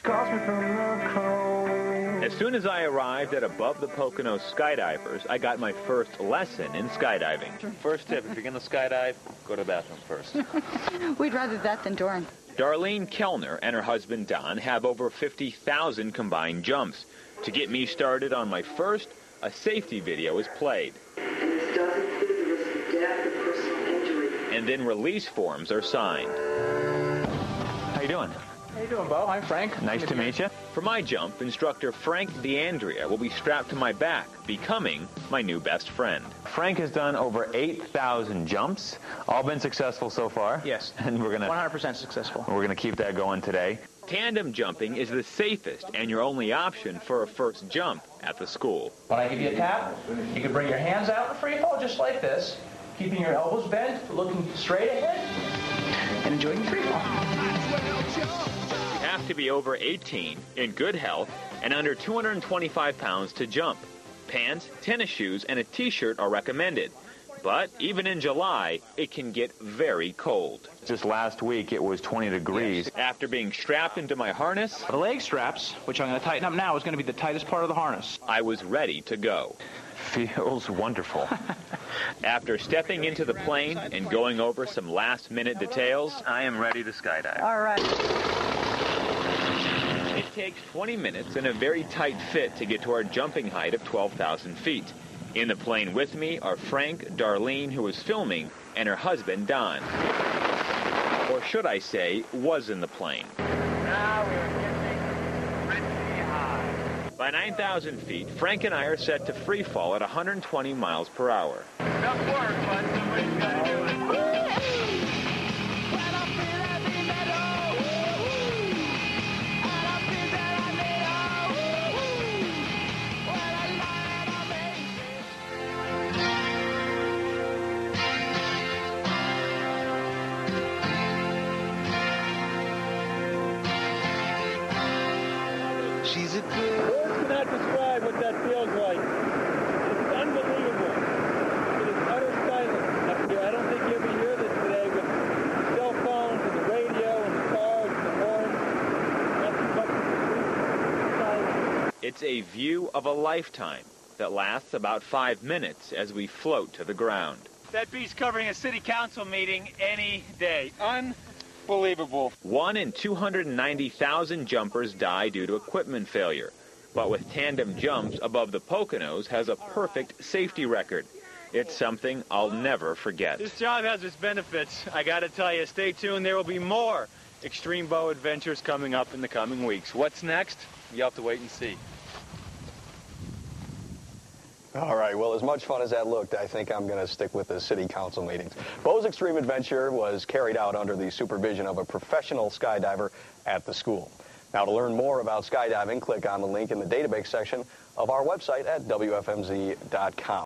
calls me from the cold. As soon as I arrived at Above the Pocono Skydivers, I got my first lesson in skydiving. First tip, if you're going to skydive, go to the bathroom first. We'd rather that than Dorn. Darlene Kellner and her husband Don have over 50,000 combined jumps. To get me started on my first, a safety video is played. And this does include the risk of death or personal injury. And then release forms are signed. How you doing? How you doing, Bo? I'm Frank. Nice to meet you. For my jump, instructor Frank DeAndrea will be strapped to my back, becoming my new best friend. Frank has done over 8,000 jumps, all been successful so far. Yes. And we're gonna 100% successful. We're gonna keep that going today. Tandem jumping is the safest and your only option for a first jump at the school. When I give you a tap, you can bring your hands out in free fall just like this, keeping your elbows bent, looking straight ahead, and enjoying the free fall. You have to be over 18, in good health, and under 225 pounds to jump. Pants, tennis shoes, and a t-shirt are recommended. But even in July, it can get very cold. Just last week, it was 20 degrees. Yes. After being strapped into my harness, The leg straps, which I'm going to tighten up now, is going to be the tightest part of the harness. I was ready to go. Feels wonderful. After stepping into the plane and going over some last-minute details, I am ready to skydive. All right. It takes 20 minutes and a very tight fit to get to our jumping height of 12,000 feet. In the plane with me are Frank, Darlene, who was filming, and her husband, Don. Or should I say, was in the plane. Now we're getting pretty high. By 9,000 feet, Frank and I are set to free fall at 120 miles per hour. Enough work, but somebody's got to do it. She's a good. Words cannot describe what that feels like. It's unbelievable. It is utter silence up here. I don't think you'll be hear this today with the cell phones and the radio and the cars and the horns. Nothing but complete silence. It's a view of a lifetime that lasts about 5 minutes as we float to the ground. That beats covering a city council meeting any day. Unbelievable. 1 in 290,000 jumpers die due to equipment failure. But with tandem jumps, Above the Poconos has a perfect safety record. It's something I'll never forget. This job has its benefits. I got to tell you, stay tuned. There will be more Extreme Bow adventures coming up in the coming weeks. What's next? You'll have to wait and see. All right, well, as much fun as that looked, I think I'm going to stick with the city council meetings. Bo's Extreme Adventure was carried out under the supervision of a professional skydiver at the school. Now, to learn more about skydiving, click on the link in the database section of our website at WFMZ.com.